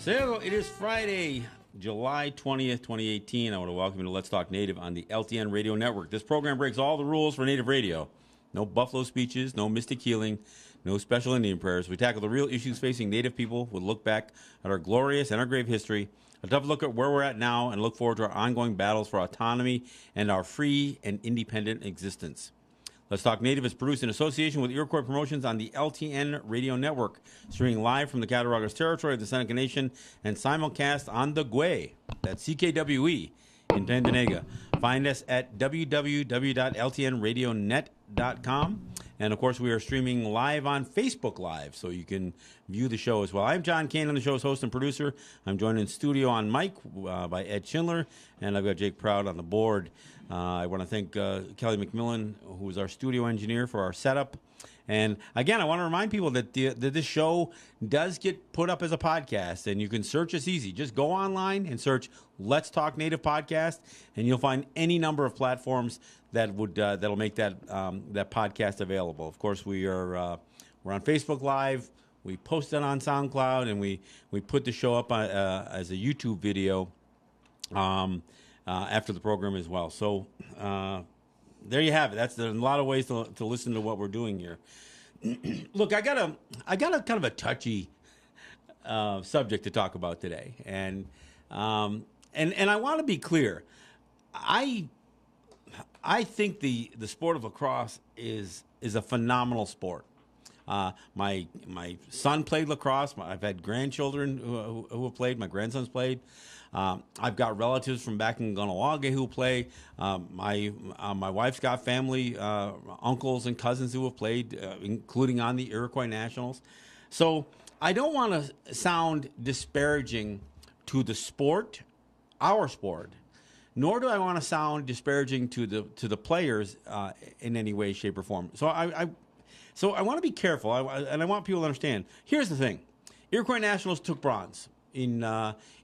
So it is Friday, July 20th, 2018. I want to welcome you to Let's Talk Native on the LTN Radio Network. This program breaks all the rules for Native radio. No buffalo speeches, no mystic healing, no special Indian prayers. We tackle the real issues facing Native people. We'll look back at our glorious and our grave history, a tough look at where we're at now, and look forward to our ongoing battles for autonomy and our free and independent existence. Let's Talk Native is produced in association with Iroquois Promotions on the LTN Radio Network, streaming live from the Cattaraugus territory of the Seneca Nation and simulcast on the Gwe, that's CKWE, in Pandanega. Find us at www.ltnradionet.com. And, of course, we are streaming live on Facebook Live, so you can view the show as well. I'm John Kane, I'm the show's host and producer. I'm joined in studio on mic by Ed Schindler, and I've got Jake Proud on the board. I want to thank Kelly McMillan, who is our studio engineer, for our setup. And, again, I want to remind people that this show does get put up as a podcast, and you can search us easy. Just go online and search Let's Talk Native Podcast, and you'll find any number of platforms that would that'll make that podcast available. Of course, we're on Facebook Live. We post it on SoundCloud, and we put the show up as a YouTube video after the program as well. So there you have it. That's a lot of ways to listen to what we're doing here. Look, I got a kind of a touchy subject to talk about today, and I want to be clear. I think the sport of lacrosse is a phenomenal sport. My son played lacrosse. I've had grandchildren who have played. My grandson's played. I've got relatives from back in Gunawaga who play. My wife's got family, uncles and cousins who have played, including on the Iroquois Nationals. So I don't want to sound disparaging to the sport, our sport, nor do I want to sound disparaging to the players in any way, shape, or form. So I want to be careful, and I want people to understand. Here's the thing: Iroquois Nationals took bronze in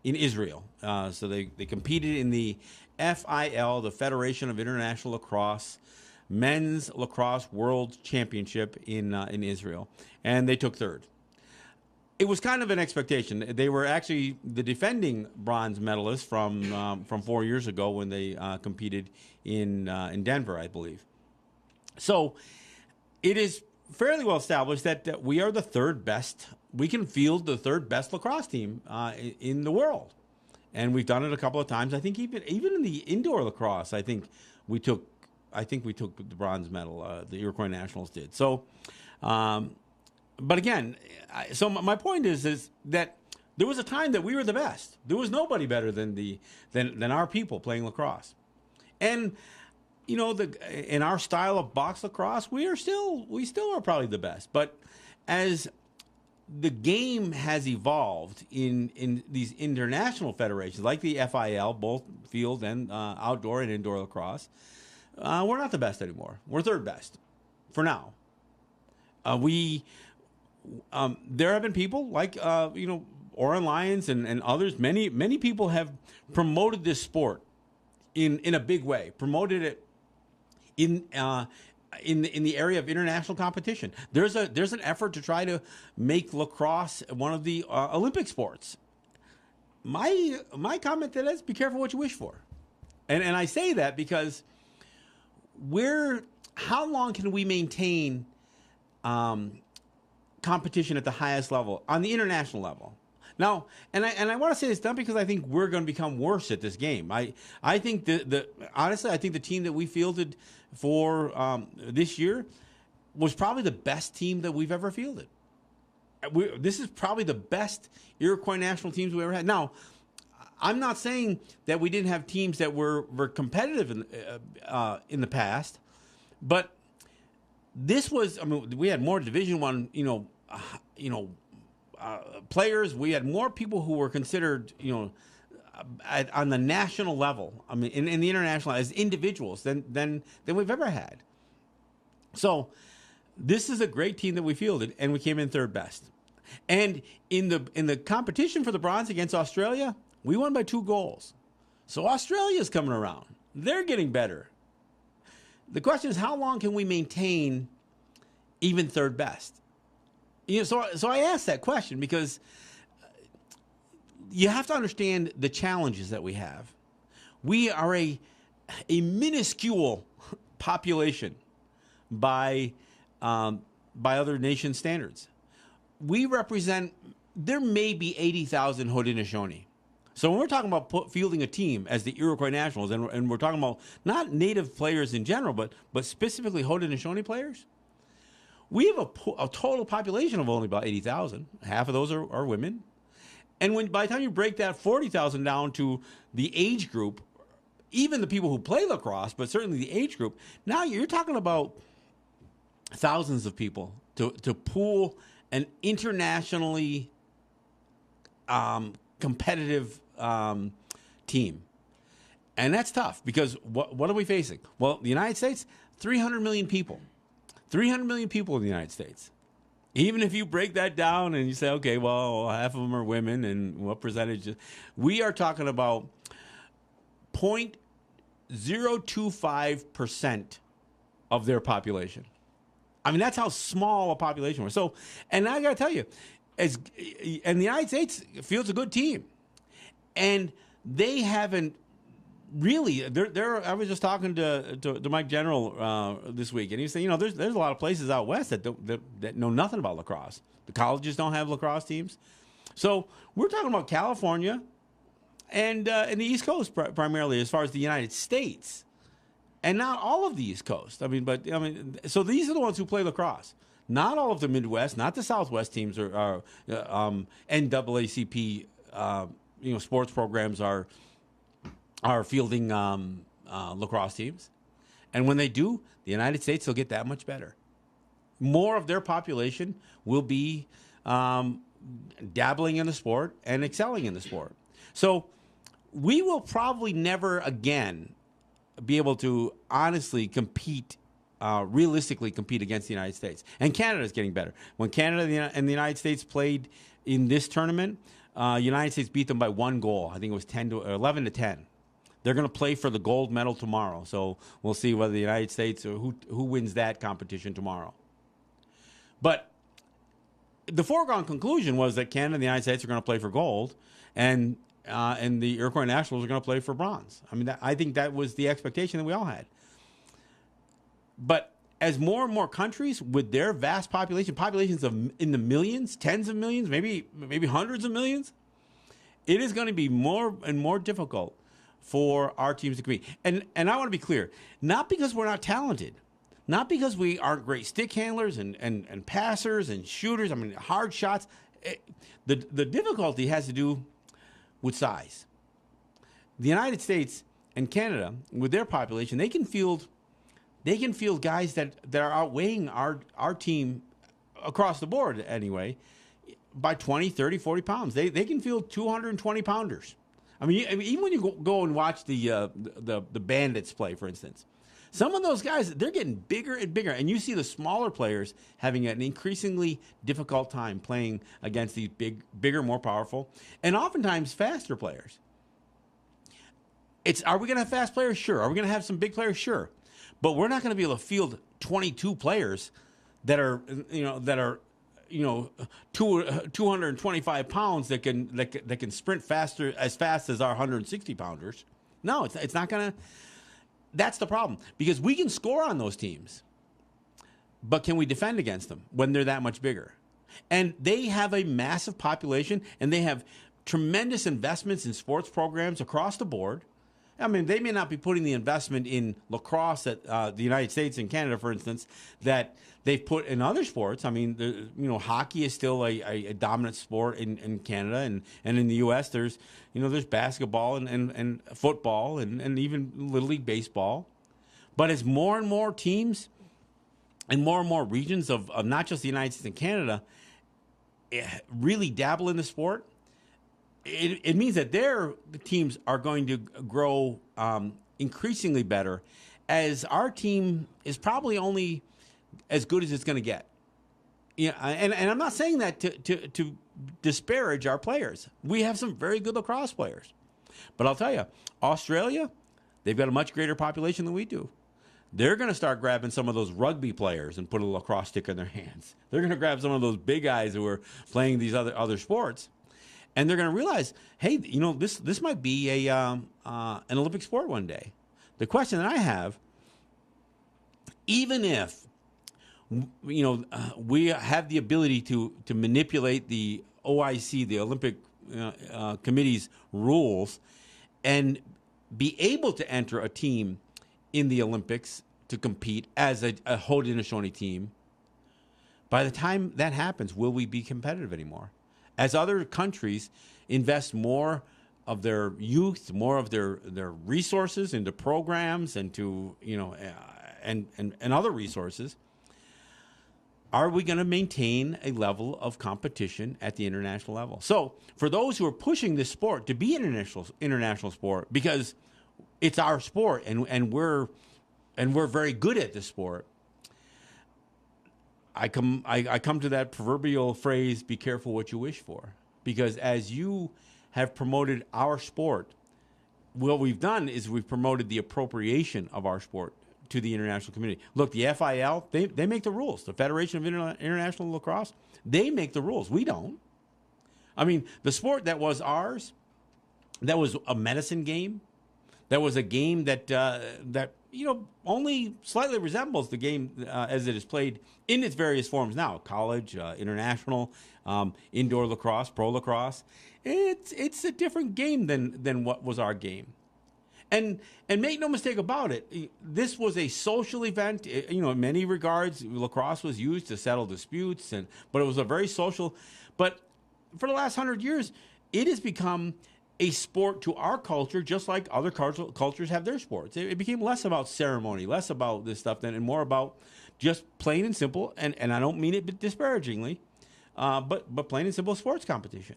Israel. So they competed in the FIL, the Federation of International Lacrosse, Men's Lacrosse World Championship in Israel, and they took third. It was kind of an expectation. They were actually the defending bronze medalists from 4 years ago when they competed in Denver, I believe. So it is fairly well established that we are the third best. We can field the third best lacrosse team in the world, and we've done it a couple of times. I think even in the indoor lacrosse, I think we took the bronze medal. The Iroquois Nationals did. So, but again, so my point is that there was a time that we were the best. There was nobody better than our people playing lacrosse, and you know, in our style of box lacrosse, we still are probably the best. But as the game has evolved in these international federations, like the FIL, both field and outdoor and indoor lacrosse, we're not the best anymore. We're third best for now. There have been people like Oren Lyons and others. Many people have promoted this sport in a big way. Promoted it in the area of international competition. There's an effort to try to make lacrosse one of the Olympic sports. My comment to that is be careful what you wish for, and I say that because how long can we maintain competition at the highest level on the international level? Now, and I want to say this not because I think we're going to become worse at this game. I think honestly, I think the team that we fielded for this year was probably the best team that we've ever fielded. This is probably the best Iroquois national teams we ever had. Now, I'm not saying that we didn't have teams that were competitive in the past, but this was. I mean, we had more Division I, players. We had more people who were considered, on the national level. I mean, in the international as individuals than we've ever had. So, this is a great team that we fielded, and we came in third best. And in the competition for the bronze against Australia, we won by 2 goals. So Australia's coming around. They're getting better. The question is, how long can we maintain even third best? So I asked that question because you have to understand the challenges that we have. We are a minuscule population by other nation standards. We represent, there may be 80,000 Haudenosaunee. So when we're talking about fielding a team as the Iroquois Nationals, and we're talking about not native players in general, but specifically Haudenosaunee players, we have a total population of only about 80,000. Half of those are women. And by the time you break that 40,000 down to the age group, even the people who play lacrosse, but certainly the age group, now you're talking about thousands of people to pool an internationally competitive team. And that's tough because what are we facing? Well, the United States, 300 million people. 300 million people in the United States. Even if you break that down and you say, okay, well, half of them are women and what percentage? We are talking about 0.025% of their population. I mean, that's how small a population we're. So, and I got to tell you, and the United States fields a good team. And they haven't really. I was just talking to Mike General this week, and he was saying, there's a lot of places out west that know nothing about lacrosse. The colleges don't have lacrosse teams, so we're talking about California and the East Coast primarily, as far as the United States, and not all of the East Coast. So these are the ones who play lacrosse. Not all of the Midwest, not the Southwest teams are NAACP. Sports programs are fielding lacrosse teams. And when they do, the United States will get that much better. More of their population will be dabbling in the sport and excelling in the sport. So we will probably never again be able to honestly compete, realistically compete against the United States. And Canada is getting better. When Canada and the United States played in this tournament, United States beat them by 1 goal. I think it was 11 to 10. They're going to play for the gold medal tomorrow. So we'll see whether the United States or who wins that competition tomorrow. But the foregone conclusion was that Canada and the United States are going to play for gold, and the Iroquois Nationals are going to play for bronze. I mean, I think that was the expectation that we all had. But as more and more countries with their vast populations in the millions, tens of millions, maybe hundreds of millions, it is going to be more and more difficult for our teams to compete. And I want to be clear, not because we're not talented, not because we aren't great stick handlers and passers and shooters, hard shots. The difficulty has to do with size. The United States and Canada, with their population, they can field guys that are outweighing our team across the board anyway by 20, 30, 40 pounds. They can field 220 pounders. Even when you go and watch the Bandits play, for instance, some of those guys, they're getting bigger and bigger, and you see the smaller players having an increasingly difficult time playing against these bigger, more powerful, and oftentimes faster players. Are we going to have fast players? Sure. Are we going to have some big players? Sure. But we're not going to be able to field 22 players that are 225 pounds that can sprint as fast as our 160 pounders. No, it's not going to. That's the problem, because we can score on those teams, but can we defend against them when they're that much bigger? And they have a massive population, and they have tremendous investments in sports programs across the board. They may not be putting the investment in lacrosse at the United States and Canada, for instance, that they've put in other sports. Hockey is still a dominant sport in Canada, and in the U.S. there's basketball and football and even Little League baseball. But as more and more teams and more regions of not just the United States and Canada really dabble in the sport, it means that their teams are going to grow increasingly better, as our team is probably only as good as it's going to get. And I'm not saying that to disparage our players. We have some very good lacrosse players. But I'll tell you, Australia, they've got a much greater population than we do. They're going to start grabbing some of those rugby players and put a lacrosse stick in their hands. They're going to grab some of those big guys who are playing these other sports. and they're going to realize, hey, this might be an Olympic sport one day. The question that I have, even if we have the ability to manipulate the OIC, the Olympic Committee's rules, and be able to enter a team in the Olympics to compete as a Haudenosaunee team, by the time that happens, will we be competitive anymore? As other countries invest more of their youth, more of their resources into programs and to and other resources, are we going to maintain a level of competition at the international level? So for those who are pushing this sport to be an international sport because it's our sport and we're very good at this sport, I come to that proverbial phrase, be careful what you wish for. Because as you have promoted our sport, what we've done is we've promoted the appropriation of our sport to the international community. Look, the FIL, they make the rules. The Federation of International Lacrosse, they make the rules. We don't. I mean, the sport that was ours, that was a medicine game. That was a game that only slightly resembles the game as it is played in its various forms now: college, international, indoor lacrosse, pro lacrosse. It's a different game than what was our game. And make no mistake about it, this was a social event. In many regards, lacrosse was used to settle disputes, but it was a very social. But for the last 100 years, it has become a sport to our culture, just like other cultures have their sports. It became less about ceremony, less about this stuff, and more about just plain and simple, and I don't mean it disparagingly, but plain and simple sports competition.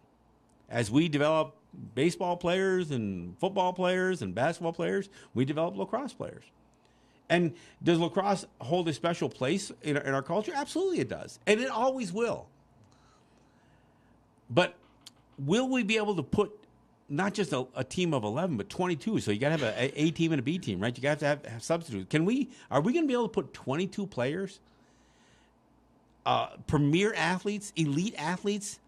As we develop baseball players and football players and basketball players, we develop lacrosse players. And does lacrosse hold a special place in our culture? Absolutely it does, and it always will. But will we be able to put not just a team of 11, but 22? So you got to have a A team and a B team, right? You got to have substitutes. Are we going to be able to put 22 players, premier athletes, elite athletes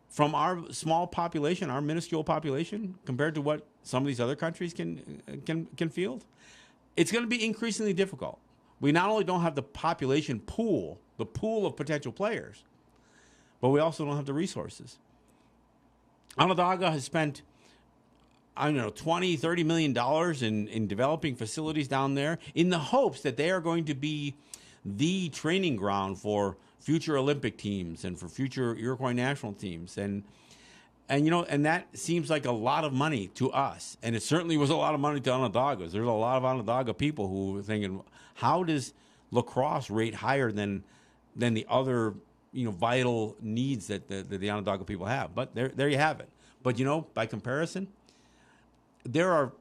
from our small population, our minuscule population, compared to what some of these other countries can field? It's going to be increasingly difficult. We not only don't have the population pool, the pool of potential players, but we also don't have the resources. Onondaga has spent, $20-30 million in developing facilities down there in the hopes that they are going to be the training ground for future Olympic teams and for future Iroquois national teams. And that seems like a lot of money to us. And it certainly was a lot of money to Onondagas. There's a lot of Onondaga people who were thinking, how does lacrosse rate higher than the other vital needs that the Onondaga people have? But there you have it. But by comparison, there are,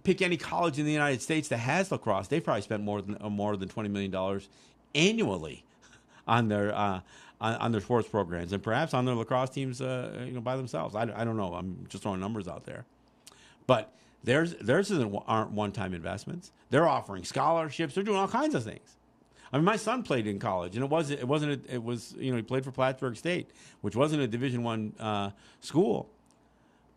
pick any college in the United States that has lacrosse, they probably spent more than $20 million annually on their sports programs, and perhaps on their lacrosse teams by themselves. I don't know. I'm just throwing numbers out there. But theirs aren't one-time investments. They're offering scholarships. They're doing all kinds of things. I mean, my son played in college, and he played for Plattsburgh State, which wasn't a Division I school,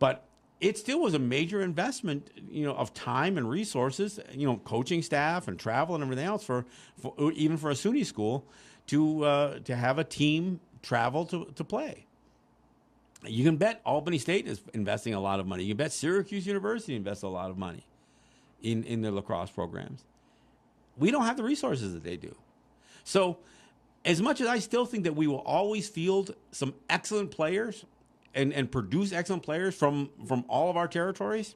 but it still was a major investment, of time and resources, coaching staff and travel and everything else for even for a SUNY school to have a team travel to play. You can bet Albany State is investing a lot of money. You can bet Syracuse University invests a lot of money in their lacrosse programs. We don't have the resources that they do. So as much as I still think that we will always field some excellent players and produce excellent players from all of our territories,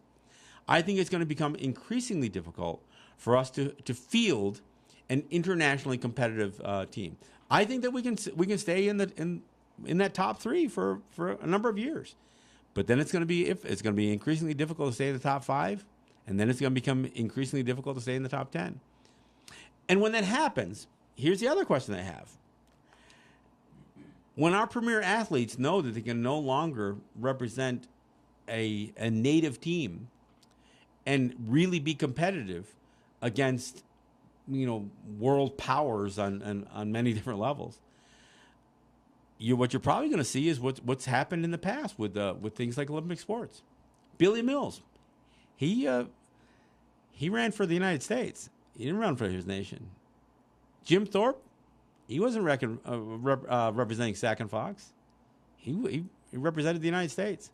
I think it's going to become increasingly difficult for us to field an internationally competitive team. I think that we can stay in that top three for a number of years, but then it's going to be increasingly difficult to stay in the top five, and then it's going to become increasingly difficult to stay in the top 10. And when that happens, here's the other question I have. When our premier athletes know that they can no longer represent a native team and really be competitive against world powers on many different levels, what you're probably going to see is what's happened in the past with things like Olympic sports. Billy Mills, he ran for the United States. He didn't run for his nation. Jim Thorpe, he wasn't representing Sac and Fox. He represented the United States.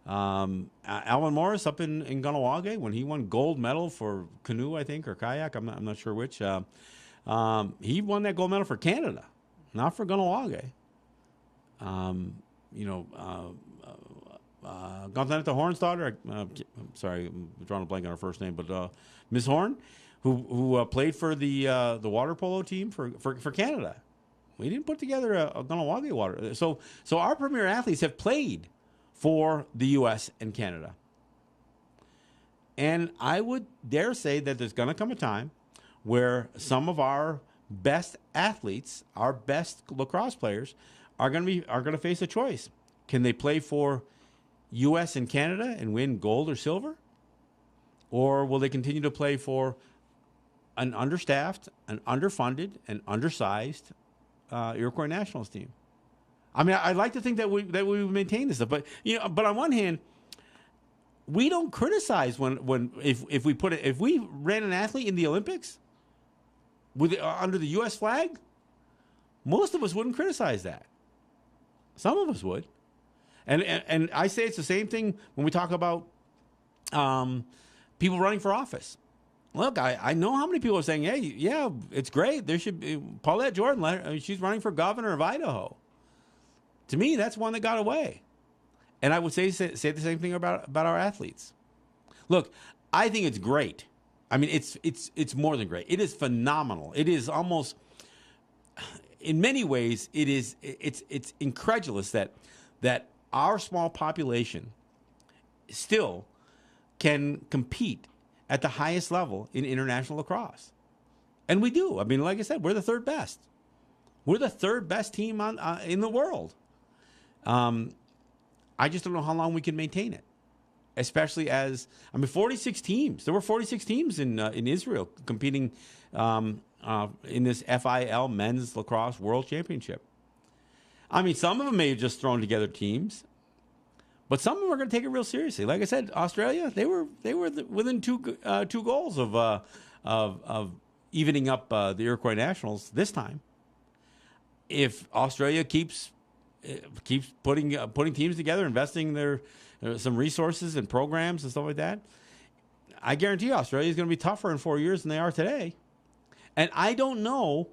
Alan Morris up in Ganawage, when he won gold medal for canoe, I think, or kayak, I'm not sure which. He won that gold medal for Canada, not for Ganawage. Gonzaletta Horn's daughter, I'm sorry, I'm drawing a blank on her first name, but Miss Horn, who played for the water polo team for Canada. We didn't put together a Ganawage water. So our premier athletes have played for the U.S. and Canada. And I would dare say that there's going to come a time where some of our best athletes, our best lacrosse players, are going to face a choice. Can they play for U.S. and Canada and win gold or silver? Or will they continue to play for an understaffed, an underfunded, and undersized Iroquois Nationals team? I mean, I'd like to think that we would maintain this stuff, but but on one hand, we don't criticize if we ran an athlete in the Olympics with under the U.S. flag. Most of us wouldn't criticize that. Some of us would, and I say it's the same thing when we talk about people running for office. Look, I know how many people are saying, "Hey, yeah, it's great. There should be Paulette Jordan. She's running for governor of Idaho." To me, that's one that got away. And I would say the same thing about our athletes. Look, I think it's great. I mean, it's more than great. It is phenomenal. It is almost, in many ways, it's incredulous that our small population still can compete at the highest level in international lacrosse. And we do. I mean, like I said, we're the third best. We're the third best team in the world. I just don't know how long we can maintain it, especially 46 teams. There were 46 teams in Israel competing in this FIL Men's Lacrosse World Championship. I mean, some of them may have just thrown together teams, but some of them are going to take it real seriously. Like I said, Australia, they were within two goals of evening up the Iroquois Nationals this time. If Australia keeps putting teams together, investing their some resources and programs and stuff like that, I guarantee Australia is going to be tougher in 4 years than they are today. And I don't know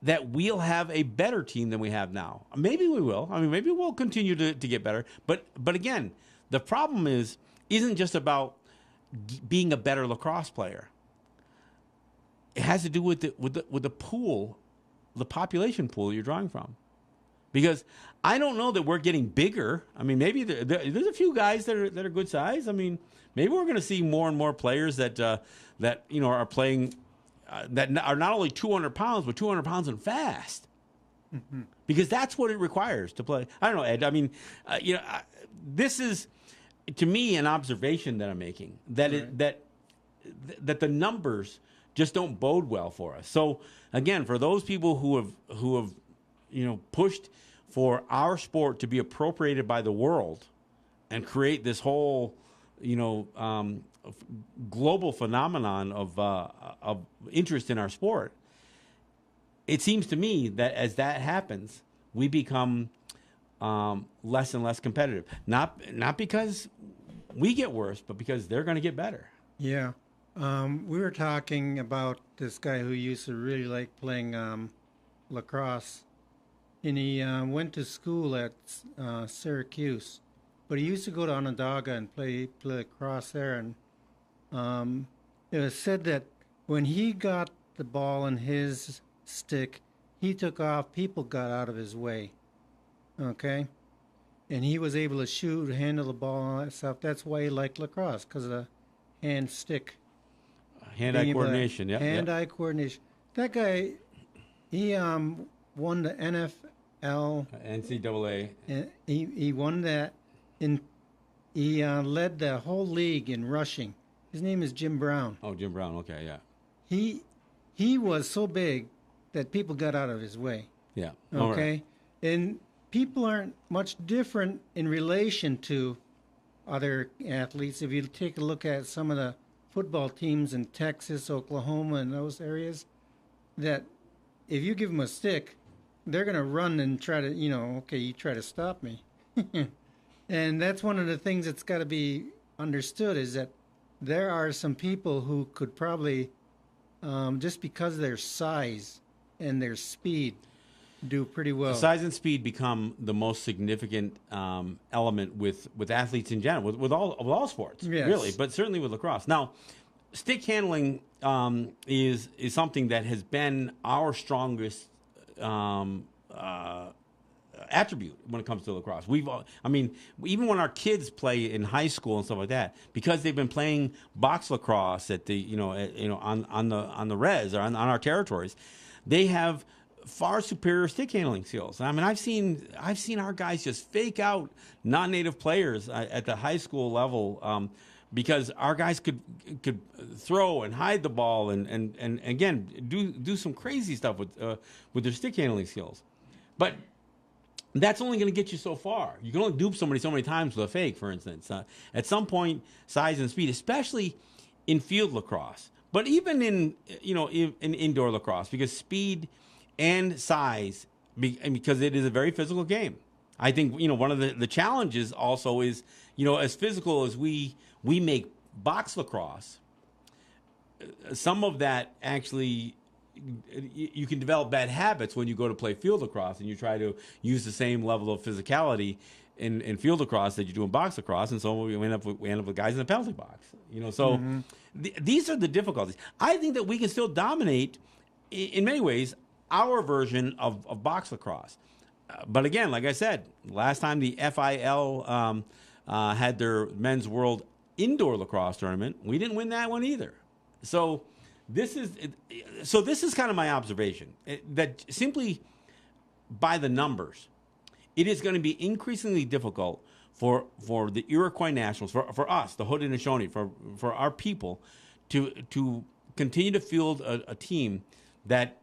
that we'll have a better team than we have now. Maybe we will. I mean, maybe we'll continue to get better. But again, the problem isn't just about being a better lacrosse player. It has to do with the pool, the population pool you're drawing from. Because I don't know that we're getting bigger. I mean, maybe there's a few guys that are good size. I mean, maybe we're going to see more and more players that are playing that are not only 200 pounds, but 200 pounds and fast. Mm-hmm. Because that's what it requires to play. I don't know, Ed. I mean, this is, to me, an observation that I'm making, that right. that the numbers just don't bode well for us. So again, for those people who have pushed for our sport to be appropriated by the world and create this whole global phenomenon of interest in our sport, it seems to me that as that happens, we become less and less competitive. Not because we get worse, but because they're going to get better. Yeah. We were talking about this guy who used to really like playing lacrosse, and he went to school at Syracuse, but he used to go to Onondaga and play lacrosse there. And it was said that when he got the ball in his stick, he took off, people got out of his way, okay? And he was able to shoot, handle the ball, and all that stuff. That's why he liked lacrosse, because of the hand-stick. Hand-eye coordination, yeah. Hand-eye coordination. That guy, he won the NFL. NCAA. He won that. He led the whole league in rushing. His name is Jim Brown. Oh, Jim Brown, okay, yeah. He was so big that people got out of his way. Yeah. Okay? Right. And people aren't much different in relation to other athletes. If you take a look at some of the football teams in Texas, Oklahoma, and those areas, that if you give them a stick, they're going to run and try to, okay, you try to stop me. And that's one of the things that's got to be understood, is that there are some people who could probably, just because of their size and their speed, do pretty well. Size and speed become the most significant element with athletes in general, with all sports, Yes. really, but certainly with lacrosse. Now, stick handling is something that has been our strongest attribute when it comes to lacrosse. Even when our kids play in high school and stuff like that, because they've been playing box lacrosse at the on the res or on our territories, they have far superior stick handling skills. I mean, I've seen our guys just fake out non-native players at the high school level because our guys could throw and hide the ball and again do some crazy stuff with their stick handling skills. But that's only going to get you so far. You can only dupe somebody so many times with a fake, for instance. At some point, size and speed, especially in field lacrosse, but even in indoor lacrosse, because speed and size, because it is a very physical game. I think one of the challenges also is as physical as we make box lacrosse, some of that actually you can develop bad habits when you go to play field lacrosse and you try to use the same level of physicality in field lacrosse that you do in box lacrosse, and so we end up with guys in the penalty box. So these are the difficulties. I think that we can still dominate in many ways our version of box lacrosse. But again, like I said, last time the FIL had their men's world indoor lacrosse tournament, we didn't win that one either. So this is kind of my observation, that simply by the numbers, it is going to be increasingly difficult for the Iroquois Nationals, for us, the Haudenosaunee, for our people, to continue to field a team that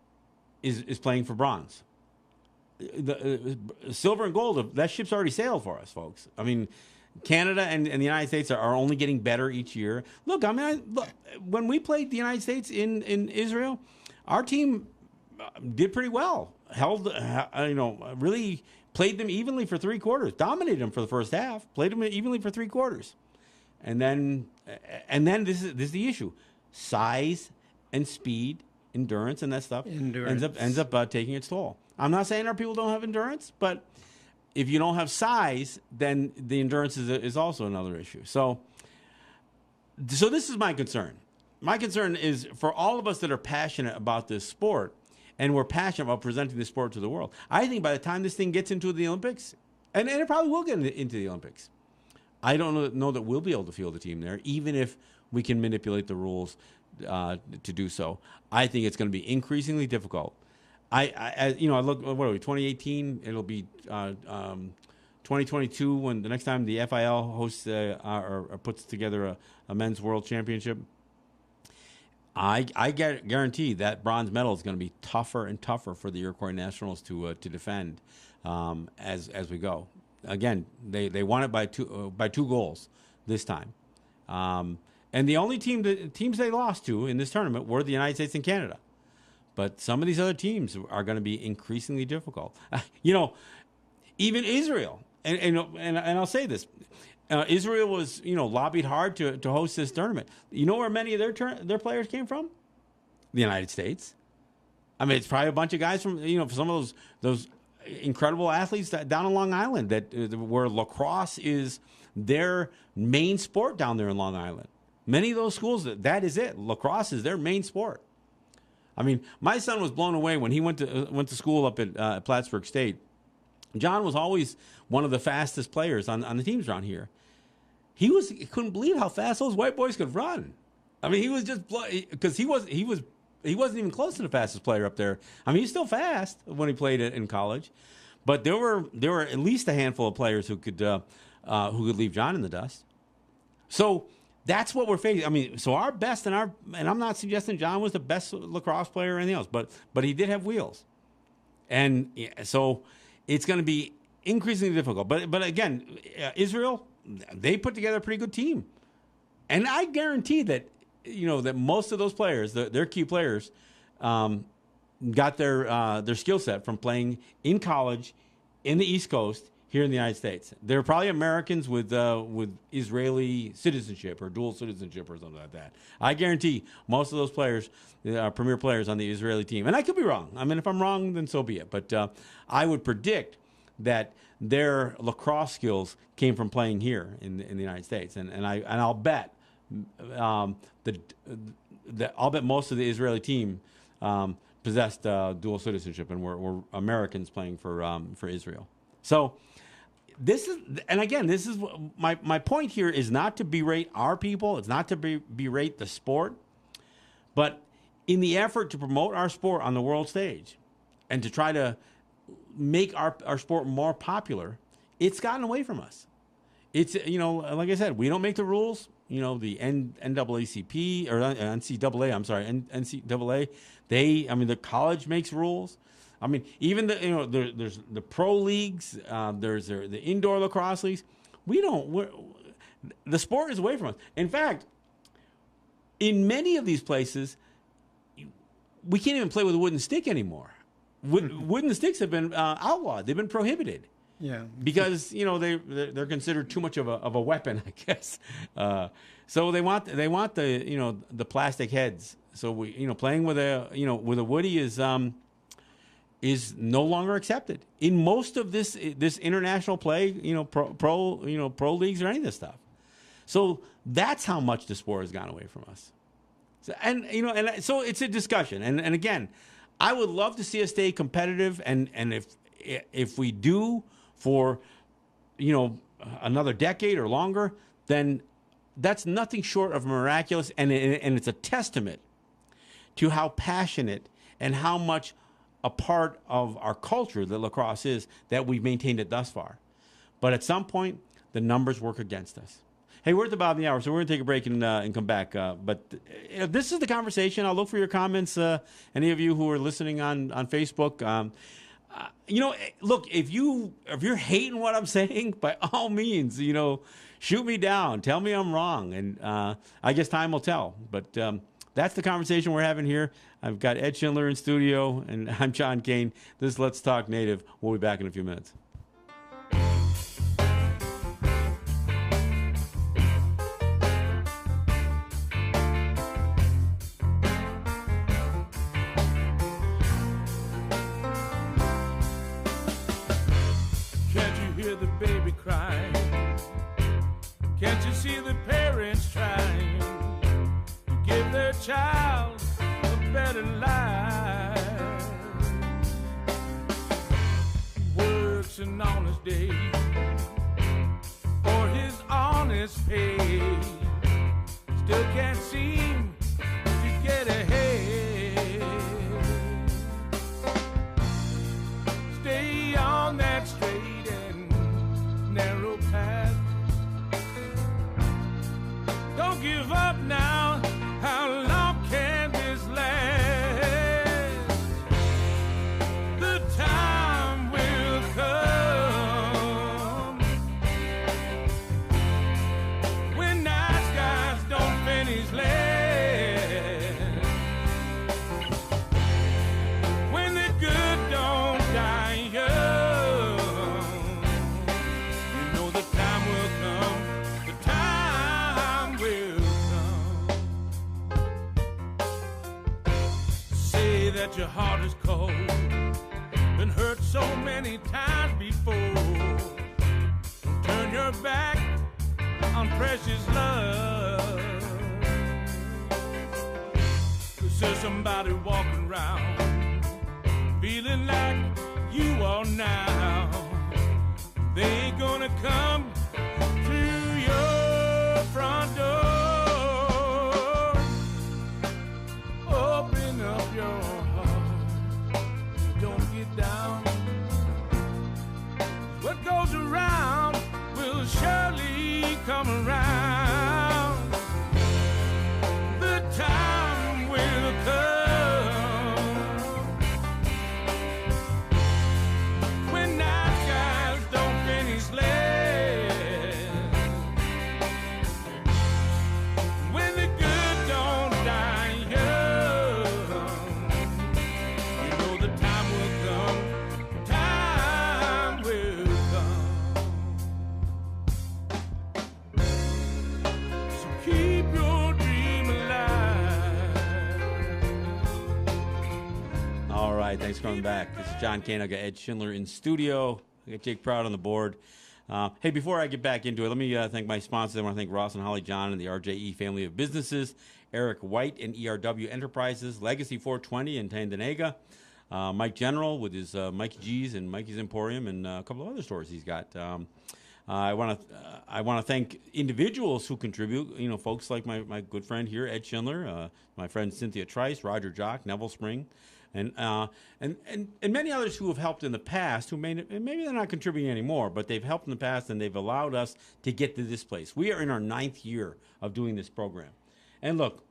is playing for bronze. The silver and gold, that ship's already sailed for us, folks. I mean, Canada and the United States are only getting better each year. Look, when we played the United States in Israel, our team did pretty well. Really played them evenly for 3 quarters, dominated them for the first half, played them evenly for 3 quarters, and then this is the issue: size and speed, endurance, and that stuff ends up taking its toll. I'm not saying our people don't have endurance, but if you don't have size, then the endurance is also another issue. So this is my concern. My concern is for all of us that are passionate about this sport, and we're passionate about presenting this sport to the world. I think by the time this thing gets into the Olympics, and it probably will get into the Olympics, I don't know that we'll be able to field a team there, even if we can manipulate the rules to do so. I think it's going to be increasingly difficult. I look, what are we, 2018? It'll be 2022 when the next time the FIL hosts or puts together a men's world championship. I guarantee that bronze medal is going to be tougher and tougher for the Iroquois Nationals to defend as we go. Again, they won it by two goals this time, and the only teams they lost to in this tournament were the United States and Canada. But some of these other teams are going to be increasingly difficult. Even Israel, and I'll say this: Israel was lobbied hard to host this tournament. You know where many of their players came from? The United States. I mean, it's probably a bunch of guys from some of those incredible athletes down on Long Island where lacrosse is their main sport down there in Long Island. Many of those schools, that is it. Lacrosse is their main sport. I mean, my son was blown away when he went to school up at Plattsburgh State. John was always one of the fastest players on the teams around here. He couldn't believe how fast those white boys could run. I mean, he was just because he wasn't even close to the fastest player up there. I mean, he's still fast when he played in college, but there were at least a handful of players who could leave John in the dust. So that's what we're facing. I mean, so our best and I'm not suggesting John was the best lacrosse player or anything else, but he did have wheels, and so it's going to be increasingly difficult. But again, Israel, they put together a pretty good team, and I guarantee that that most of those players, their key players, got their skill set from playing in college in the East Coast here in the United States. They're probably Americans with Israeli citizenship or dual citizenship or something like that. I guarantee most of those players are premier players on the Israeli team. And I could be wrong. I mean, if I'm wrong, then so be it. But I would predict that their lacrosse skills came from playing here in the United States. And I'll bet I'll bet most of the Israeli team possessed dual citizenship and were Americans playing for Israel. So this is my point here is not to berate our people. It's not to berate the sport, but in the effort to promote our sport on the world stage and to try to make our sport more popular, it's gotten away from us. It's like I said, we don't make the rules. The NAACP or NCAA. I'm sorry, NCAA. The college makes rules. I mean, even there's the pro leagues. There's the indoor lacrosse leagues. The sport is away from us. In fact, in many of these places, we can't even play with a wooden stick anymore. Wooden sticks have been outlawed. They've been prohibited. Yeah, because they're considered too much of a weapon, I guess. So they want the plastic heads. So playing with a woody is no longer accepted in most of this international play. Pro leagues or any of this stuff. So that's how much the sport has gone away from us. So, so it's a discussion. And again, I would love to see us stay competitive. And if we do for another decade or longer, then that's nothing short of miraculous, and it's a testament to how passionate and how much a part of our culture that lacrosse is, that we've maintained it thus far. But at some point, the numbers work against us. Hey, we're at the bottom of the hour, so we're going to take a break and come back. But this is the conversation. I'll look for your comments. Any of you who are listening on Facebook. Look, if you're hating what I'm saying, by all means, shoot me down. Tell me I'm wrong, and I guess time will tell. But that's the conversation we're having here. I've got Ed Schindler in studio, and I'm John Kane. This is Let's Talk Native. We'll be back in a few minutes. The baby crying. Can't you see the parents trying to give their child a better life? He works an honest day for his honest pay. Still can't seem to get ahead. Stay on that straight narrow path. Don't give up now. How long can this last? The time will come when nice guys don't finish last, when the good don't die young. That your heart is cold, been hurt so many times before. Turn your back on precious love. 'Cause there's somebody walking around feeling like you are now. They ain't gonna come to your front door. Open up your down. What goes around will surely come around. The time will come when I Hi, thanks for coming back. This is John Kane. I got Ed Schindler in studio. I got Jake Proud on the board. Hey, before I get back into it, let me thank my sponsors. I want to thank Ross and Holly John and the RJE family of businesses, Eric White and ERW Enterprises, Legacy 420 in Tandanega, Mike General with his Mikey G's and Mikey's Emporium, and a couple of other stores he's got. I want to thank individuals who contribute. You know, folks like my good friend here, Ed Schindler, my friend Cynthia Trice, Roger Jock, Neville Spring, and many others who have helped in the past. Who maybe they're not contributing anymore, but they've helped in the past and they've allowed us to get to this place. We are in our 9th year of doing this program, and look,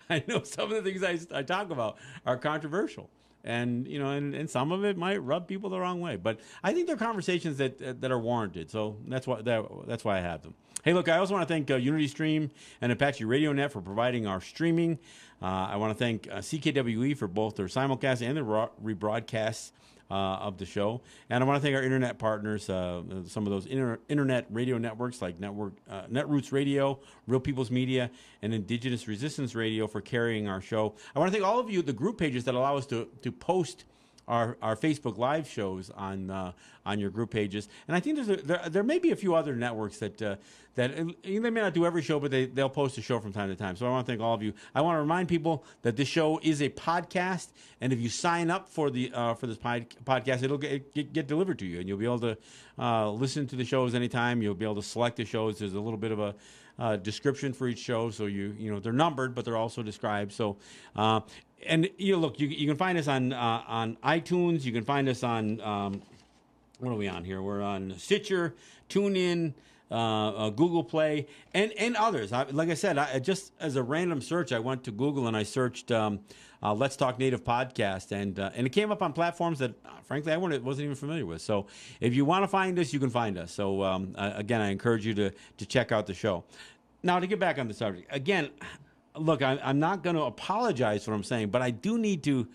I know some of the things I talk about are controversial. And you know, and some of it might rub people the wrong way, but I think they're conversations that are warranted. So that's why I have them. Hey, look, I also want to thank Unity Stream and Apache RadioNet for providing our streaming. I want to thank CKWE for both their simulcast and their rebroadcasts of the show. And I want to thank our internet partners, some of those internet radio networks like Netroots Radio, Real People's Media, and Indigenous Resistance Radio for carrying our show. I want to thank all of you, the group pages that allow us to post our Facebook Live shows on your group pages. And I think there may be a few other networks that they may not do every show, but they'll post a show from time to time. So I want to thank all of you. I want to remind people that this show is a podcast, and if you sign up for this podcast, it'll get delivered to you, and you'll be able to listen to the shows anytime. You'll be able to select the shows. There's a little bit of a description for each show, so you know they're numbered, but they're also described. So. And look, you can find us on iTunes. You can find us on what are we on here? We're on Stitcher, TuneIn, Google Play, and others. Like I said, just as a random search, I went to Google and I searched "Let's Talk Native" podcast, and it came up on platforms that, frankly, I wasn't even familiar with. So if you want to find us, you can find us. So again, I encourage you to check out the show. Now, to get back on the subject again. Look, I'm not going to apologize for what I'm saying, but I do need to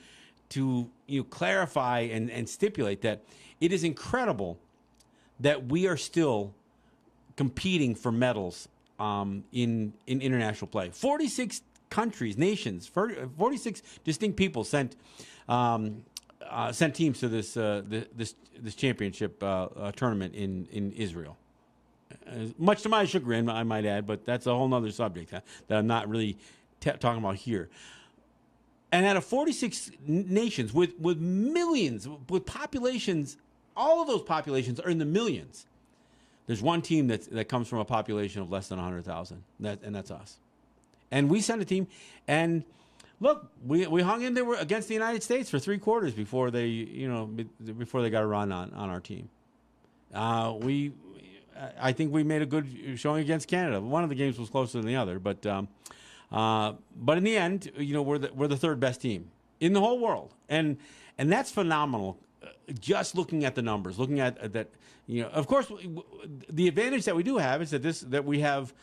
clarify and stipulate that it is incredible that we are still competing for medals in international play. 46 countries, nations, 46 distinct people sent teams to this championship tournament in Israel. Much to my chagrin, I might add, but that's a whole other subject that I'm not really talking about here. And out of 46 nations with millions, with populations, all of those populations are in the millions. There's one team that comes from a population of less than 100,000, and that's us. And we sent a team, and look, we hung in there against the United States for 3 quarters before they got a run on our team. I think we made a good showing against Canada. One of the games was closer than the other, but in the end, we're the 3rd best team in the whole world, and that's phenomenal. Just looking at the numbers, looking at that, of course, the advantage that we do have is that we have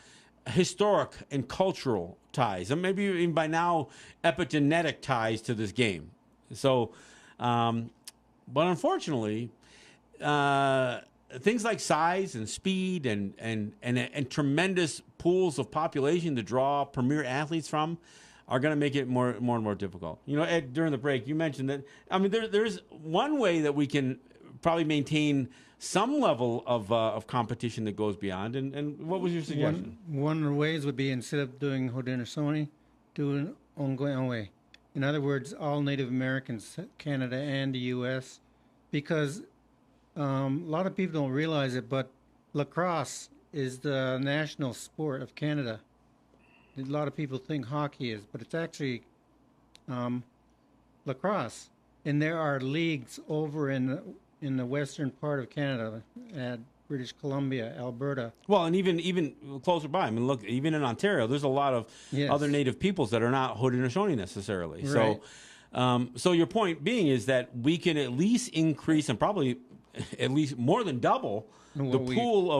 historic and cultural ties, and maybe even by now epigenetic ties to this game. So, but unfortunately. Things like size and speed and tremendous pools of population to draw premier athletes from are going to make it more and more difficult. Ed, during the break, you mentioned that. I mean, there's one way that we can probably maintain some level of competition that goes beyond. And what was your suggestion? One of the ways would be, instead of doing Haudenosaunee, do Ongwe. In other words, all Native Americans, Canada and the U.S., because a lot of people don't realize it, but lacrosse is the national sport of Canada. A lot of people think hockey is, but it's actually lacrosse. And there are leagues over in the western part of Canada, at British Columbia, Alberta. Well, and even closer by. I mean, look, even in Ontario, there's a lot of other Native peoples that are not Haudenosaunee necessarily. Right. So your point being is that we can at least increase and probably at least more than double the pool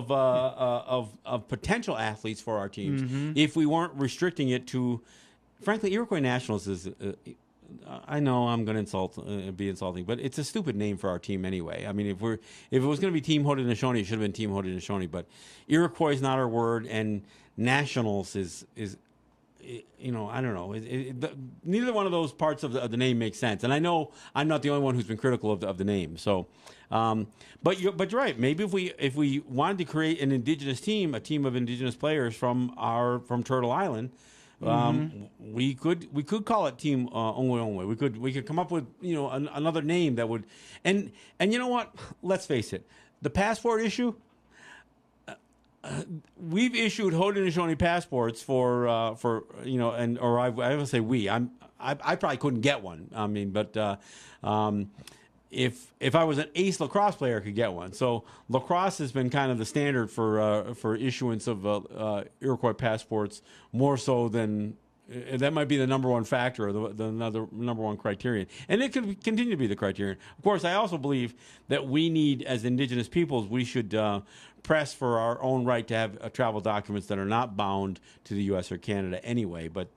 of potential athletes for our teams if we weren't restricting it to, frankly, Iroquois Nationals is. I know I'm going to be insulting, but it's a stupid name for our team anyway. I mean, if it was going to be Team Haudenosaunee, it should have been Team Haudenosaunee. But Iroquois is not our word, and Nationals is I don't know. Neither one of those parts of the name makes sense. And I know I'm not the only one who's been critical of the name. So, but you're right. Maybe if we wanted to create an indigenous team, a team of indigenous players from Turtle Island, we could call it Team Onwe. We could come up with another name that would, and you know what? Let's face it, the passport issue. We've issued Haudenosaunee passports for I would say we. I probably couldn't get one. I mean, but if I was an ace lacrosse player, I could get one. So lacrosse has been kind of the standard for issuance of Iroquois passports, more so than that might be the number one factor or the number one criterion. And it could continue to be the criterion. Of course, I also believe that we need, as Indigenous peoples, we should press for our own right to have travel documents that are not bound to the U.S. or Canada anyway. But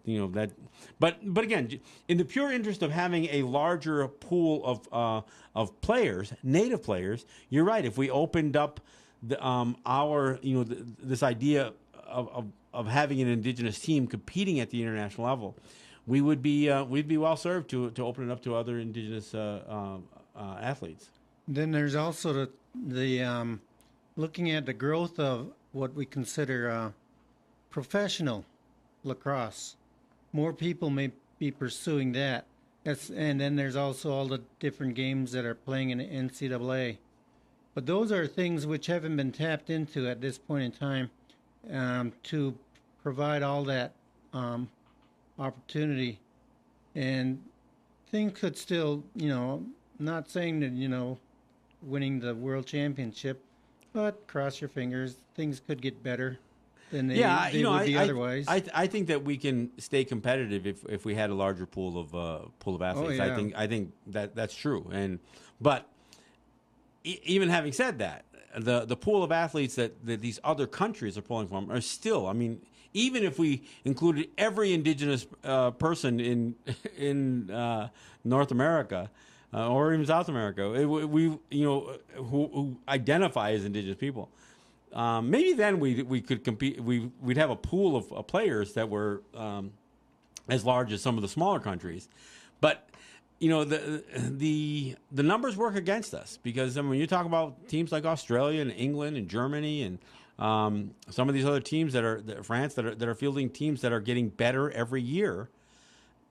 but again, in the pure interest of having a larger pool of players, native players, you're right. If we opened up this idea of having an indigenous team competing at the international level, we'd be well served to open it up to other indigenous athletes. Then there's also the looking at the growth of what we consider professional lacrosse. More people may be pursuing that. And then there's also all the different games that are playing in the NCAA. But those are things which haven't been tapped into at this point in time to provide all that opportunity. And things could still, not saying that, winning the world championship, but cross your fingers, things could get better than they would be otherwise. I think that we can stay competitive if we had a larger pool of athletes. Oh, yeah. I think that's true. But even having said that, the pool of athletes that these other countries are pulling from are still, I mean, even if we included every indigenous person in North America or even South America, who identify as indigenous people, maybe then we could compete. We'd have a pool of players that were as large as some of the smaller countries, but. The numbers work against us because when you talk about teams like Australia and England and Germany and some of these other teams France that are fielding teams that are getting better every year,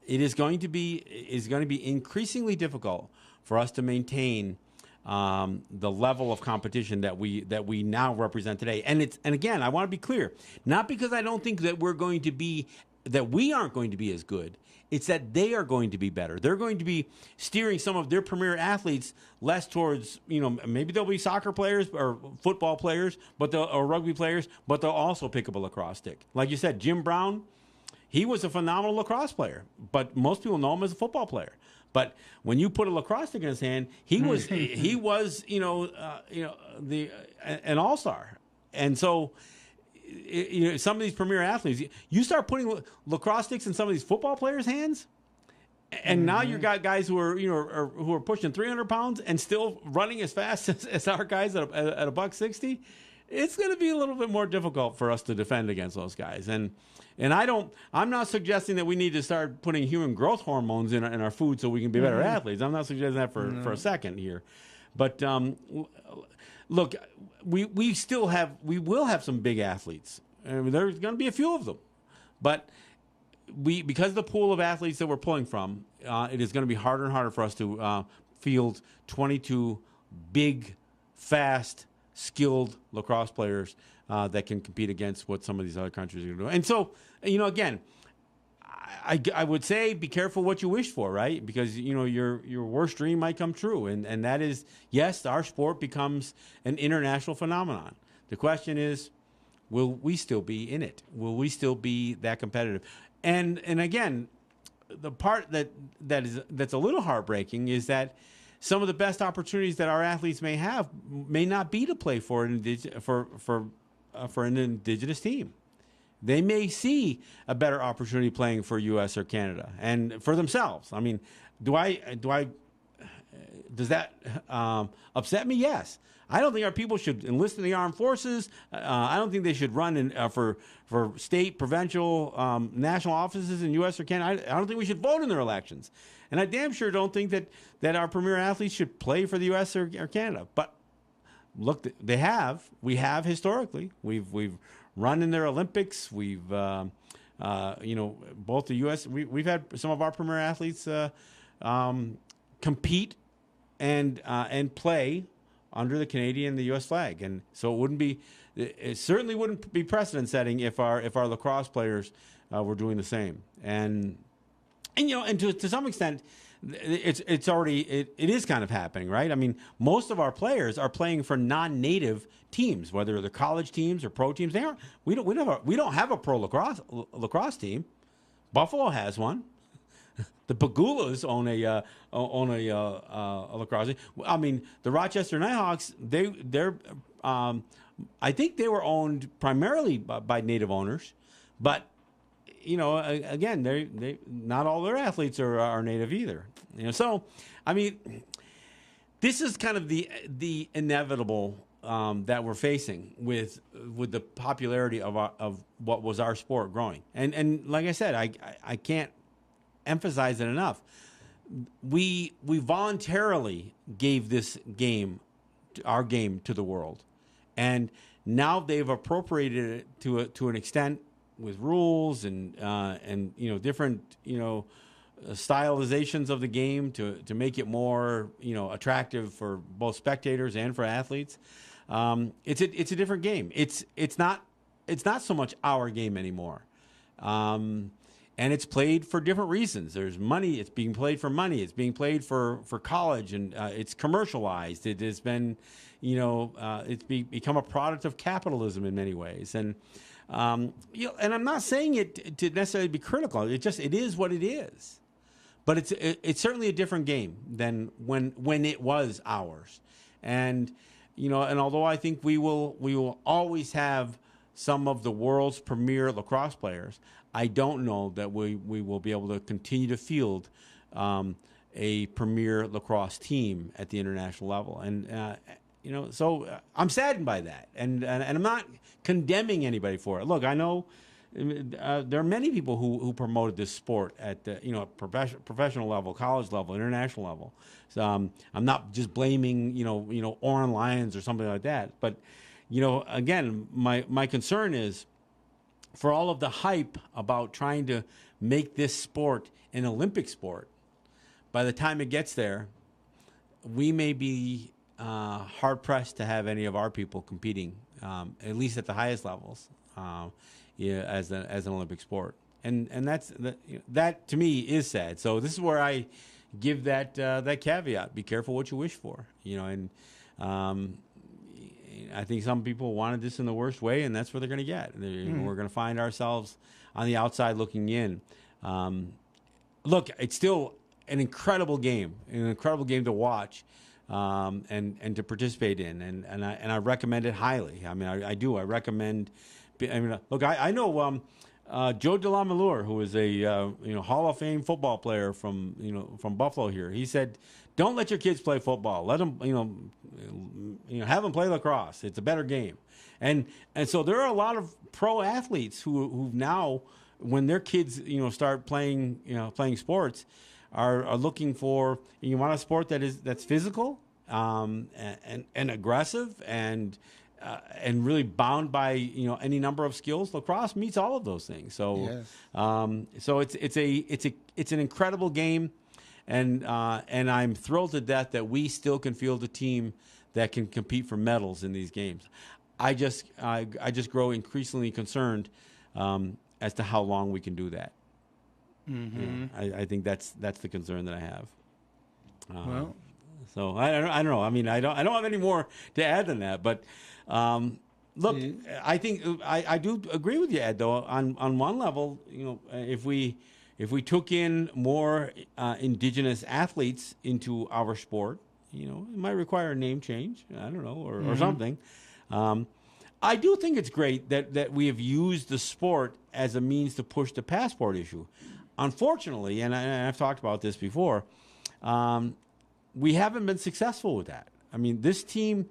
it is going to be increasingly difficult for us to maintain the level of competition that we now represent today. And again, I want to be clear, not because I don't think that we aren't going to be as good. It's that they are going to be better. They're going to be steering some of their premier athletes less towards, maybe they'll be soccer players or football players, or rugby players, but they'll also pick up a lacrosse stick. Like you said, Jim Brown, he was a phenomenal lacrosse player, but most people know him as a football player. But when you put a lacrosse stick in his hand, he was an all-star. And so some of these premier athletes, you start putting lacrosse sticks in some of these football players' hands, and now you got guys who are pushing 300 pounds and still running as fast as our guys at $160. It's going to be a little bit more difficult for us to defend against those guys. And I'm not suggesting that we need to start putting human growth hormones in our food so we can be better athletes. I'm not suggesting that for a second here, but look, we will have some big athletes. I mean, there's going to be a few of them, but because of the pool of athletes that we're pulling from, it is going to be harder and harder for us to field 22 big, fast, skilled lacrosse players that can compete against what some of these other countries are going to do. And so, again, I would say be careful what you wish for, right? Because your worst dream might come true, and that is, yes, our sport becomes an international phenomenon. The question is, will we still be in it? Will we still be that competitive? And again, the part that's a little heartbreaking is that some of the best opportunities that our athletes may have may not be to play for an indigenous team. They may see a better opportunity playing for U.S. or Canada and for themselves. I mean, do I does that upset me? Yes. I don't think our people should enlist in the armed forces. I don't think they should run for state, provincial, national offices in U.S. or Canada. I don't think we should vote in their elections. And I damn sure don't think that our premier athletes should play for the U.S. or Canada. But look, we have historically. We've run in their Olympics. We've, both the U.S. We've had some of our premier athletes compete and play under the Canadian and the U.S. flag, and so it certainly wouldn't be precedent setting if our lacrosse players were doing the same. And to some extent, it is kind of happening, right? I mean, most of our players are playing for non-native teams, whether they're college teams or pro teams. We don't have a pro lacrosse team. Buffalo has one. The Pagulas own a lacrosse team. I mean, the Rochester Nighthawks, they're I think they were owned primarily by native owners, but again, they not all their athletes are native either. So I mean, this is kind of the inevitable that we're facing with the popularity of what was our sport growing. And like I said, I can't emphasize it enough. We voluntarily gave this game, our game, to the world, and now they've appropriated it to an extent with rules and different stylizations of the game to make it more attractive for both spectators and for athletes. It's a different game. It's not so much our game anymore. And it's played for different reasons. There's money. It's being played for money. It's being played for college, and it's commercialized. It has been, it's become a product of capitalism in many ways. And and I'm not saying it to necessarily be critical. It is what it is. But it's certainly a different game than when it was ours. And and although I think we will always have some of the world's premier lacrosse players, I don't know that we will be able to continue to field a premier lacrosse team at the international level. And so I'm saddened by that, and I'm not condemning anybody for it. Look, I know there are many people who promoted this sport at the professional level, college level, international level. So I'm not just blaming Oran Lions or something like that, but again, my concern is, for all of the hype about trying to make this sport an Olympic sport, by the time it gets there, we may be hard-pressed to have any of our people competing, at least at the highest levels, as an Olympic sport. And that to me is sad. So this is where I give that caveat: be careful what you wish for. And I think some people wanted this in the worst way, and that's what they're going to get. We're going to find ourselves on the outside looking in. Look, it's still an incredible game to watch, and to participate in, and I recommend it highly. I mean, I do. I recommend. Look, I know Joe DeLamalure, who is a Hall of Fame football player from Buffalo here. He said, "Don't let your kids play football. Let them have them play lacrosse. It's a better game." And so there are a lot of pro athletes who now, when their kids start playing sports, are looking for, you want a sport that's physical and aggressive and really bound by any number of skills. Lacrosse meets all of those things. So yes. So it's an incredible game, and I'm thrilled to death that we still can field a team that can compete for medals in these games. I just grow increasingly concerned as to how long we can do that. Mm-hmm. I think that's the concern that I have. Well, so I don't know. I mean, I don't have any more to add than that. But look, I think I do agree with you, Ed. Though on one level, if we took in more indigenous athletes into our sport, it might require a name change. I don't know, or something. I do think it's great that we have used the sport as a means to push the passport issue. Unfortunately, and I've talked about this before, we haven't been successful with that. I mean, this team,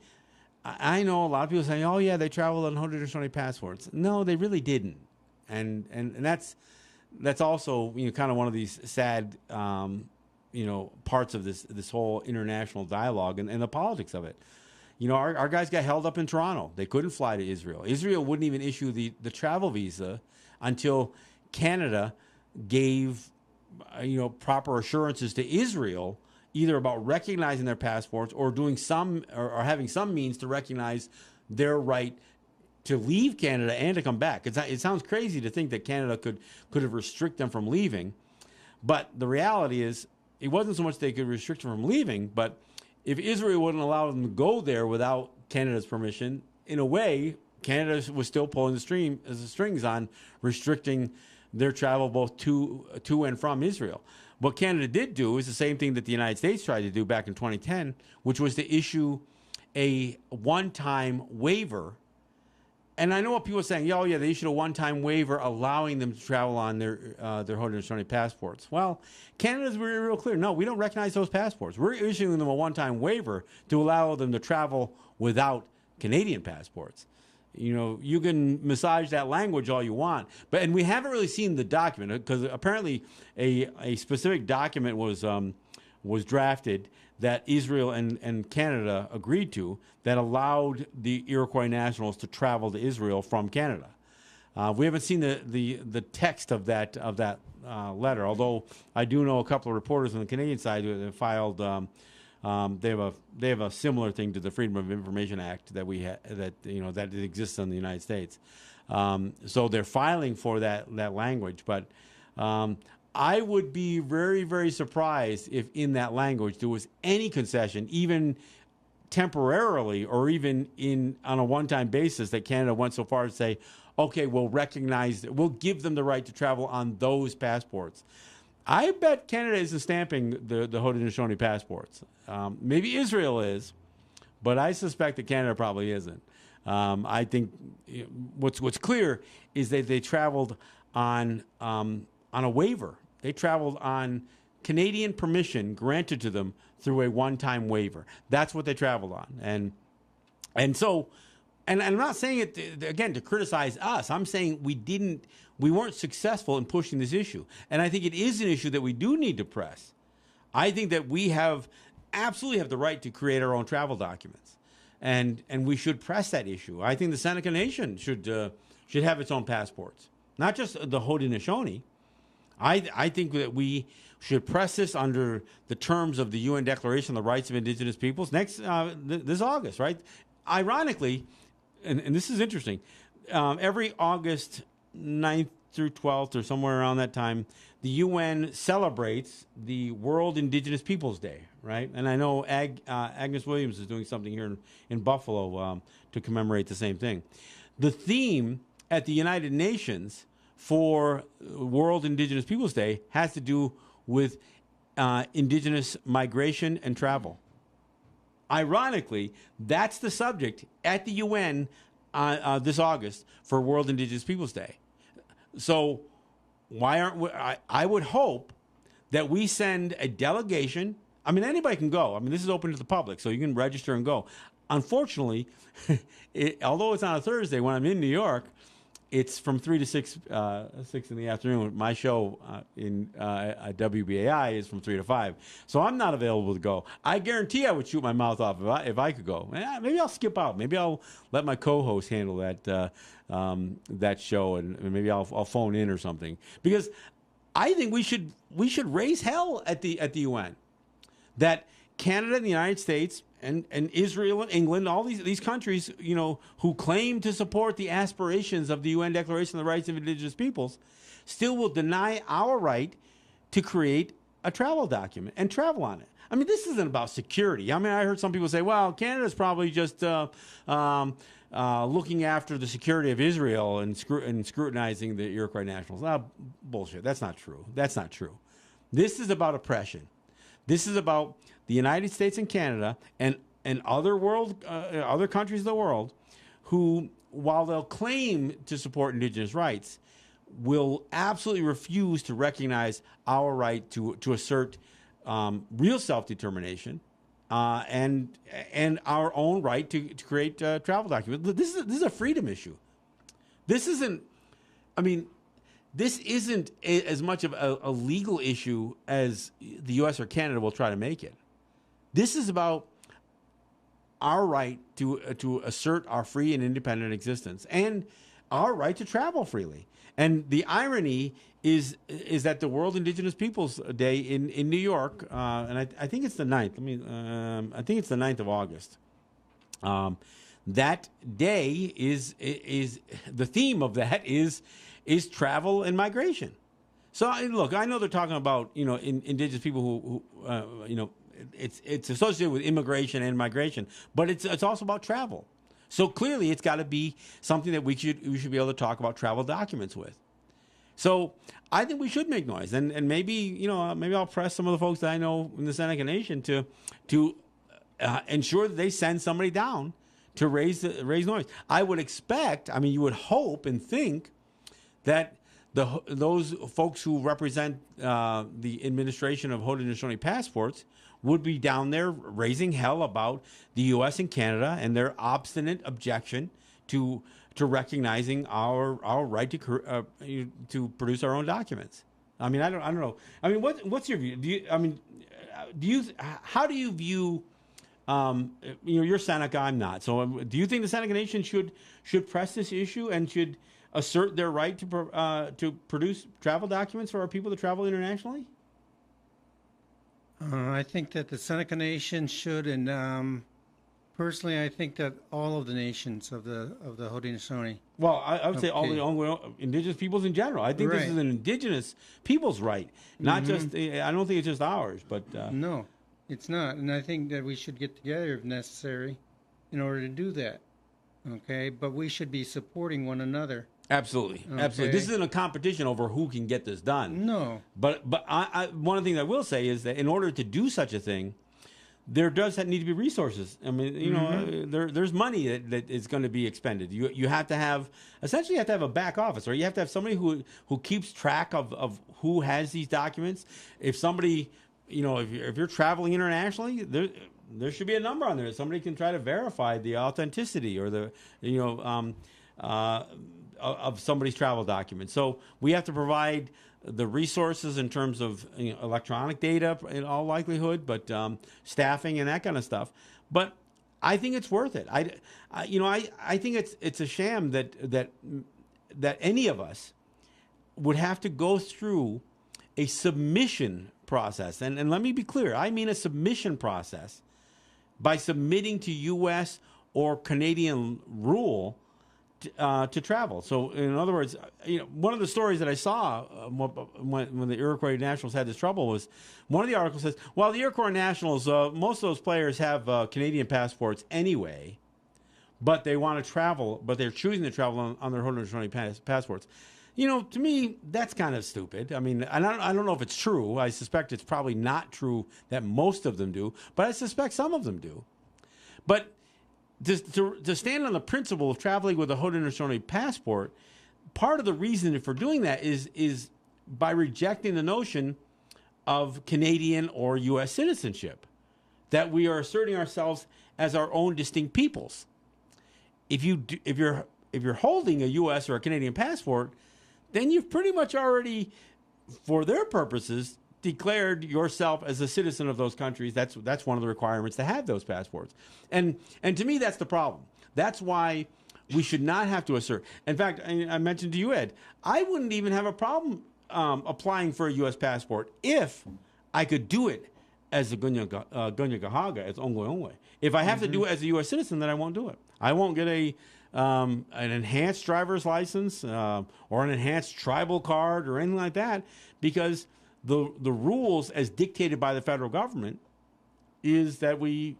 I know a lot of people saying, oh, yeah, they traveled on Haudenosaunee passports. No, they really didn't. And that's also, kind of one of these sad, parts of this whole international dialogue and the politics of it. Our guys got held up in Toronto. They couldn't fly to Israel. Israel wouldn't even issue the travel visa until Canada gave, proper assurances to Israel, either about recognizing their passports or doing or having some means to recognize their right to leave Canada and to come back. It sounds crazy to think that Canada could have restricted them from leaving, but the reality is it wasn't so much they could restrict them from leaving, but if Israel wouldn't allow them to go there without Canada's permission, in a way, Canada was still pulling the strings on restricting their travel both to and from Israel. What Canada did do is the same thing that the United States tried to do back in 2010, which was to issue a one-time waiver. And I know what people are saying, oh, yeah, they issued a one-time waiver allowing them to travel on their Haudenosaunee passports. Well, Canada's real clear. No, we don't recognize those passports. We're issuing them a one-time waiver to allow them to travel without Canadian passports. You can massage that language all you want, and we haven't really seen the document because apparently a specific document was drafted that Israel and Canada agreed to that allowed the Iroquois nationals to travel to Israel from Canada. We haven't seen the text of that letter, although I do know a couple of reporters on the Canadian side who have filed. They have a similar thing to the Freedom of Information Act that that exists in the United States. So they're filing for that language, but I would be very, very surprised if in that language there was any concession, even temporarily or even on a one-time basis, that Canada went so far as to say, okay, we'll give them the right to travel on those passports. I bet Canada isn't stamping the Haudenosaunee passports. Maybe Israel is, but I suspect that Canada probably isn't. I think what's clear is that they traveled on a waiver. They traveled on Canadian permission granted to them through a one-time waiver. That's what they traveled on, and so. And I'm not saying it, again, to criticize us. I'm saying we weren't successful in pushing this issue. And I think it is an issue that we do need to press. I think that we absolutely have the right to create our own travel documents. And we should press that issue. I think the Seneca Nation should have its own passports, not just the Haudenosaunee. I think that we should press this under the terms of the UN Declaration on the Rights of Indigenous Peoples this August, right? Ironically, and this is interesting, every August 9th through 12th or somewhere around that time, the UN celebrates the World Indigenous Peoples Day, right? And I know Agnes Williams is doing something here in Buffalo to commemorate the same thing. The theme at the United Nations for World Indigenous Peoples Day has to do with indigenous migration and travel. Ironically, that's the subject at the UN this August for World Indigenous Peoples Day. So why aren't we? I would hope that we send a delegation. I mean, anybody can go. I mean, this is open to the public, so you can register and go. Unfortunately, although it's on a Thursday, when I'm in New York, it's from 3 to 6 in the afternoon. My show at WBAI is from 3 to 5. So I'm not available to go. I guarantee I would shoot my mouth off if I could go. Maybe I'll skip out. Maybe I'll let my co-host handle that show, and maybe I'll phone in or something. Because I think we should raise hell at the UN. That Canada and the United States and Israel and England, all these countries, who claim to support the aspirations of the UN Declaration on the Rights of Indigenous Peoples, still will deny our right to create a travel document and travel on it. I mean, this isn't about security. I mean, I heard some people say, well, Canada's probably just looking after the security of Israel and scrutinizing the Iroquois nationals. Bullshit. That's not true. That's not true. This is about oppression. This is about the United States and Canada and other countries of the world who, while they'll claim to support indigenous rights, will absolutely refuse to recognize our right to assert real self-determination and our own right to create travel documents. This is a freedom issue. This isn't. I mean, this isn't as much of a legal issue as the U.S. or Canada will try to make it. This is about our right to assert our free and independent existence and our right to travel freely. And the irony is that the World Indigenous Peoples Day in New York, and I think it's the 9th. I think it's the 9th of August. That day is the theme of that is travel and migration. So look, I know they're talking about indigenous people who it's associated with immigration and migration, but it's also about travel. So clearly, it's got to be something that we should be able to talk about travel documents with. So I think we should make noise, and maybe I'll press some of the folks that I know in the Seneca Nation to ensure that they send somebody down to raise noise. I would expect, you would hope and think that those folks who represent the administration of Haudenosaunee passports would be down there raising hell about the U.S. and Canada and their obstinate objection to recognizing our right to produce our own documents. I don't know. What's your view? How do you view? You're Seneca, I'm not. So do you think the Seneca Nation should press this issue and should assert their right to produce travel documents for our people to travel internationally? I think that the Seneca Nation should, and personally, I think that all of the nations of the Haudenosaunee. Well, I would say all the indigenous peoples in general. I think this is an indigenous people's right, not just. I don't think it's just ours, but no, it's not. And I think that we should get together if necessary, in order to do that. Okay, but we should be supporting one another. Absolutely, okay. Absolutely. This isn't a competition over who can get this done. No. But one of the things I will say is that in order to do such a thing, there does need to be resources. There's money that is going to be expended. You have to have a back office, or you have to have somebody who keeps track of who has these documents. If somebody, if you're traveling internationally, there should be a number on there. Somebody can try to verify the authenticity or the of somebody's travel documents. So we have to provide the resources in terms of electronic data in all likelihood, but staffing and that kind of stuff. But I think it's worth it. I think it's a sham that any of us would have to go through a submission process. And let me be clear, I mean a submission process by submitting to U.S. or Canadian rule to travel. So, in other words, one of the stories that I saw when the Iroquois Nationals had this trouble was one of the articles says, well, the Iroquois Nationals, most of those players have Canadian passports anyway, but they want to travel, but they're choosing to travel on their Haudenosaunee passports. To me, that's kind of stupid. I don't know if it's true. I suspect it's probably not true that most of them do, but I suspect some of them do. But to stand on the principle of traveling with a Haudenosaunee passport, part of the reason for doing that is by rejecting the notion of Canadian or U.S. citizenship, that we are asserting ourselves as our own distinct peoples. If you're holding a U.S. or a Canadian passport, then you've pretty much already, for their purposes, declared yourself as a citizen of those countries. That's one of the requirements to have those passports. And to me, that's the problem. That's why we should not have to assert. In fact, I mentioned to you, Ed, I wouldn't even have a problem applying for a U.S. passport if I could do it as a Gunyagahaga, as Ongwe. If I have to do it as a U.S. citizen, then I won't do it. I won't get an enhanced driver's license or an enhanced tribal card or anything like that, because the rules as dictated by the federal government is that we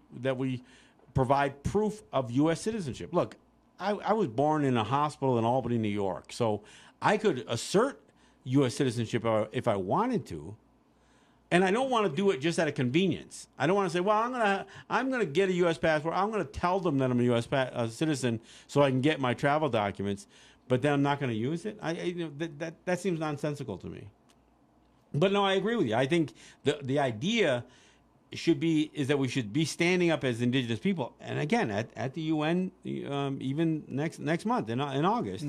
provide proof of U.S. citizenship. Look, I was born in a hospital in Albany, New York, so I could assert U.S. citizenship if I wanted to, and I don't want to do it just out of convenience. I don't want to say, well, I'm gonna get a U.S. passport. I'm gonna tell them that I'm a U.S. citizen so I can get my travel documents, but then I'm not going to use it. That seems nonsensical to me. But no, I agree with you. I think the idea is that we should be standing up as Indigenous people, and again at the UN, even next month in August,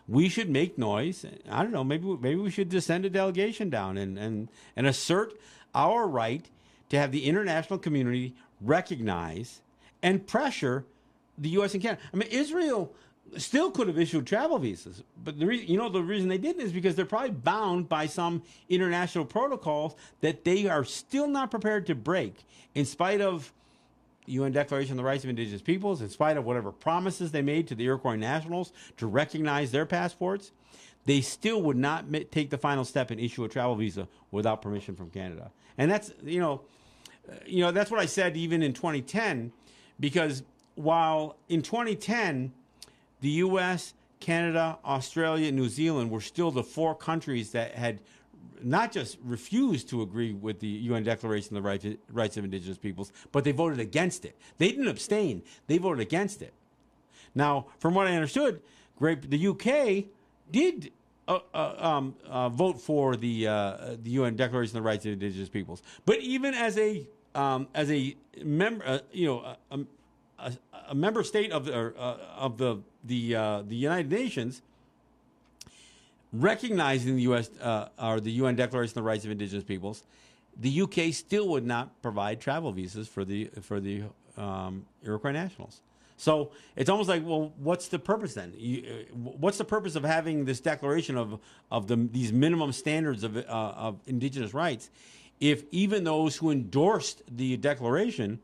we should make noise. I don't know, maybe we should just send a delegation down and assert our right to have the international community recognize and pressure the U.S. and Canada. I mean, Israel still could have issued travel visas, but the reason they didn't is because they're probably bound by some international protocols that they are still not prepared to break, in spite of UN Declaration on the Rights of Indigenous Peoples, in spite of whatever promises they made to the Iroquois nationals to recognize their passports. They still would not take the final step and issue a travel visa without permission from Canada. And that's that's what I said even in 2010, because while in 2010 the U.S., Canada, Australia, and New Zealand were still the 4 countries that had not just refused to agree with the UN Declaration of the Rights of Indigenous Peoples, but they voted against it. They didn't abstain. They voted against it. Now, from what I understood, the UK did vote for the UN Declaration of the Rights of Indigenous Peoples. But even as a member, a member state of the United Nations, recognizing the U.S. Or the UN Declaration of the Rights of Indigenous Peoples, the UK still would not provide travel visas for the Iroquois nationals. So it's almost like, well, what's the purpose then? What's the purpose of having this declaration of these minimum standards of Indigenous rights if even those who endorsed the declaration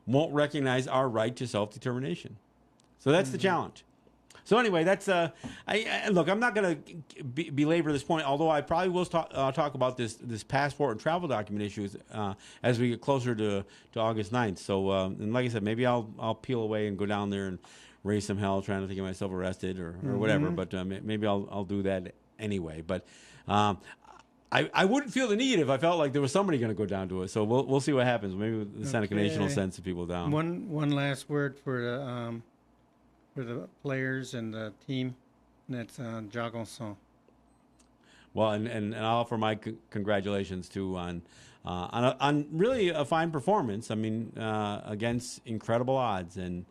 won't recognize our right to self-determination? So that's the challenge. So anyway, that's look, I'm not going to belabor this point, although I probably will talk about this passport and travel document issues as we get closer to August 9th. So, and like I said, maybe I'll peel away and go down there and raise some hell trying to get myself arrested or whatever. But maybe I'll do that anyway. But I wouldn't feel the need if I felt like there was somebody going to go down to it. So we'll see what happens. Maybe the Seneca Nation will send some people down. One last word for the players and the team. And that's Jagonson. Well, and I'll offer my congratulations too on really a fine performance. I mean, against incredible odds, and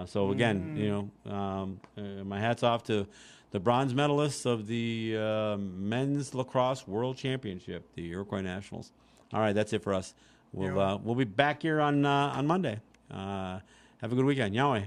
so again, my hats off to the bronze medalists of the men's lacrosse world championship, the Iroquois Nationals. All right, that's it for us. We'll be back here on Monday. Have a good weekend. Yahweh.